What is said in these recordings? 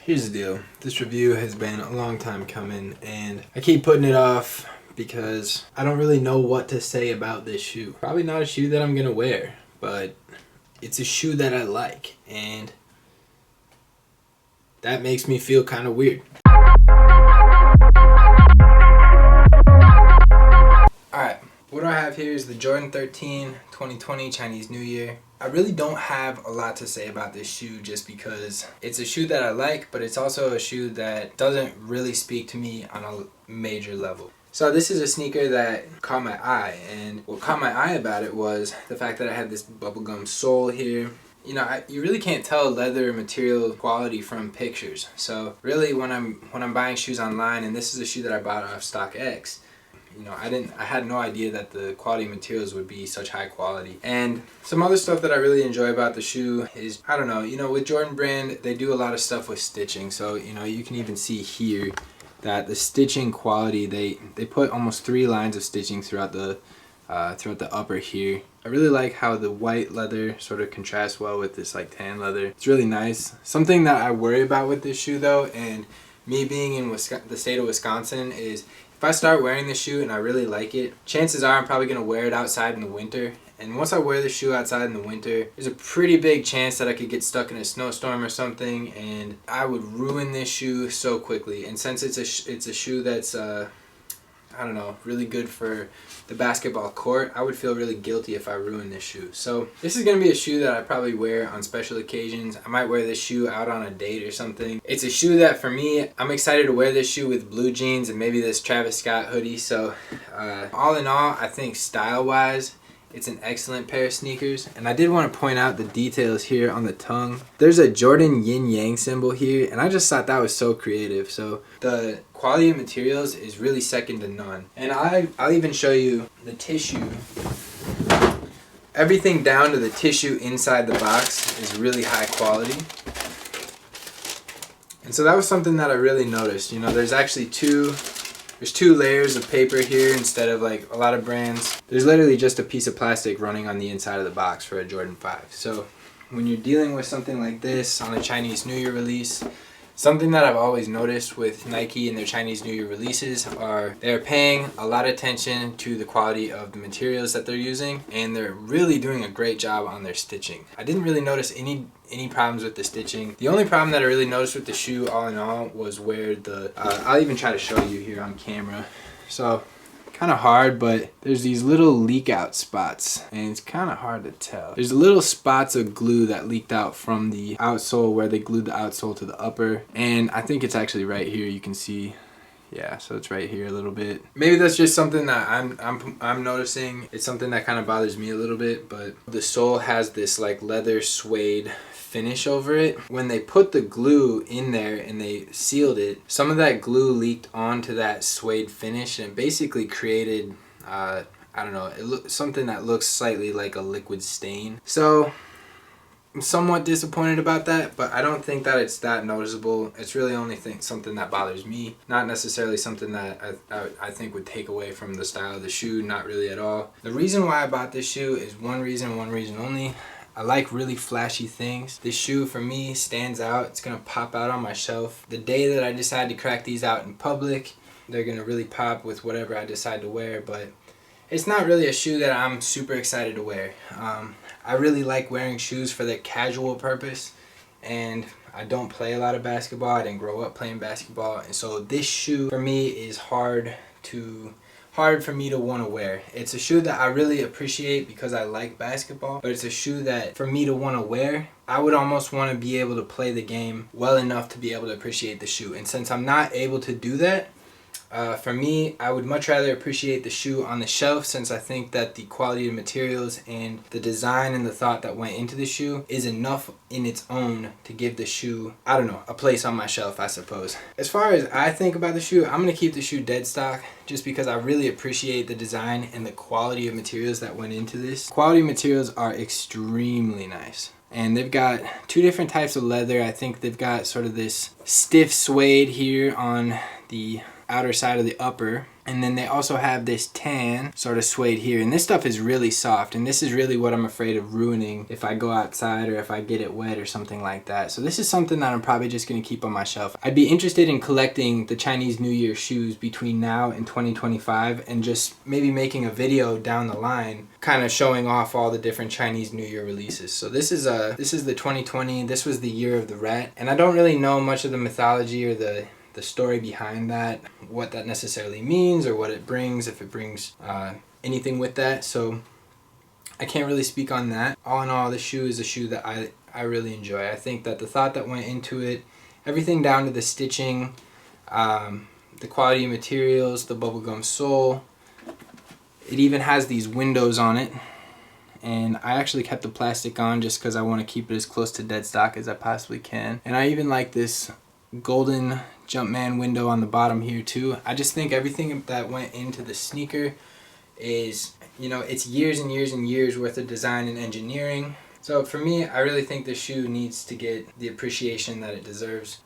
Here's the deal. This review has been a long time coming and I keep putting it off because I don't really know what to say about this shoe. Probably not a shoe that I'm gonna wear, but it's a shoe that I like and that makes me feel kind of weird. Alright, what I have here is the Jordan 13 2020 Chinese New Year. I really don't have a lot to say about this shoe just because it's a shoe that I like, but it's also a shoe that doesn't really speak to me on a major level. So this is a sneaker that caught my eye, and what caught my eye about it was the fact that I had this bubblegum sole here. You know, you really can't tell leather material quality from pictures. So really when I'm buying shoes online, and this is a shoe that I bought off StockX, you know, I had no idea that the quality materials would be such high quality. And some other stuff that I really enjoy about the shoe is, I don't know, you know, with Jordan Brand, they do a lot of stuff with stitching. So, you know, you can even see here that the stitching quality, they put almost 3 lines of stitching throughout the upper here. I really like how the white leather sort of contrasts well with this like tan leather. It's really nice. Something that I worry about with this shoe though, and me being in the state of Wisconsin, is if I start wearing this shoe and I really like it, chances are I'm probably going to wear it outside in the winter. And once I wear the shoe outside in the winter, there's a pretty big chance that I could get stuck in a snowstorm or something, and I would ruin this shoe so quickly. And since it's a shoe that's I don't know, really good for the basketball court, I would feel really guilty if I ruined this shoe. So this is going to be a shoe that I probably wear on special occasions. I might wear this shoe out on a date or something. It's a shoe that for me, I'm excited to wear this shoe with blue jeans and maybe this Travis Scott hoodie. So all in all, I think style-wise, it's an excellent pair of sneakers. And I did want to point out the details here on the tongue. There's a Jordan yin yang symbol here, and I just thought that was so creative. So the quality of materials is really second to none. And I'll even show you the tissue. Everything down to the tissue inside the box is really high quality. And so that was something that I really noticed. You know, there's actually there's 2 layers of paper here instead of like a lot of brands. There's literally just a piece of plastic running on the inside of the box for a Jordan 5. So when you're dealing with something like this on a Chinese New Year release, something that I've always noticed with Nike and their Chinese New Year releases are they're paying a lot of attention to the quality of the materials that they're using, and they're really doing a great job on their stitching. I didn't really notice any problems with the stitching. The only problem that I really noticed with the shoe all in all was where I'll even try to show you here on camera. So kind of hard, but there's these little leak out spots and it's kind of hard to tell. There's little spots of glue that leaked out from the outsole where they glued the outsole to the upper, and I think it's actually right here. You can see, yeah, so it's right here a little bit. Maybe that's just something that I'm noticing. It's something that kind of bothers me a little bit, but the sole has this like leather suede finish over it. When they put the glue in there and they sealed it, some of that glue leaked onto that suede finish and it basically created I don't know, something that looks slightly like a liquid stain. So I'm somewhat disappointed about that, but I don't think that it's that noticeable. It's really only something that bothers me, not necessarily something that I think would take away from the style of the shoe, not really at all. The reason why I bought this shoe is one reason only. I like really flashy things. This shoe for me stands out. It's gonna pop out on my shelf. The day that I decide to crack these out in public, they're gonna really pop with whatever I decide to wear, but it's not really a shoe that I'm super excited to wear. I really like wearing shoes for the casual purpose, and I don't play a lot of basketball. I didn't grow up playing basketball, and so this shoe for me is hard for me to want to wear. It's a shoe that I really appreciate because I like basketball, but it's a shoe that for me to want to wear, I would almost want to be able to play the game well enough to be able to appreciate the shoe. And since I'm not able to do that, for me, I would much rather appreciate the shoe on the shelf, since I think that the quality of materials and the design and the thought that went into the shoe is enough in its own to give the shoe, I don't know, a place on my shelf, I suppose. As far as I think about the shoe, I'm going to keep the shoe dead stock just because I really appreciate the design and the quality of materials that went into this. Quality materials are extremely nice. And they've got 2 different types of leather. I think they've got sort of this stiff suede here on the outer side of the upper. And then they also have this tan sort of suede here. And this stuff is really soft. And this is really what I'm afraid of ruining if I go outside or if I get it wet or something like that. So this is something that I'm probably just going to keep on my shelf. I'd be interested in collecting the Chinese New Year shoes between now and 2025 and just maybe making a video down the line kind of showing off all the different Chinese New Year releases. So this is the 2020. This was the year of the rat. And I don't really know much of the mythology or the story behind that, what that necessarily means or what it brings, if it brings anything with that. So I can't really speak on that. All in all, this shoe is a shoe that I really enjoy. I think that the thought that went into it, everything down to the stitching, the quality of materials, the bubblegum sole, it even has these windows on it. And I actually kept the plastic on just because I want to keep it as close to dead stock as I possibly can. And I even like this golden Jumpman window on the bottom here too. I just think everything that went into the sneaker is, you know, it's years and years and years worth of design and engineering. So for me, I really think the shoe needs to get the appreciation that it deserves.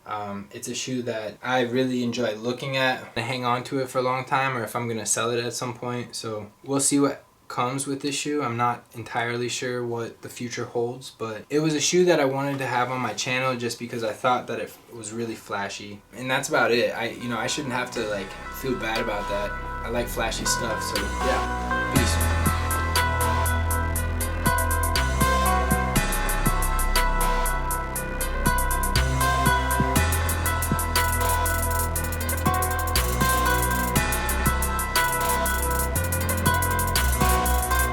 It's a shoe that I really enjoy looking at. I hang on to it for a long time, or if I'm going to sell it at some point. So we'll see what comes with this shoe. I'm not entirely sure what the future holds, but it was a shoe that I wanted to have on my channel just because I thought that it was really flashy, and that's about it. I shouldn't have to like feel bad about that. I like flashy stuff, so yeah, peace.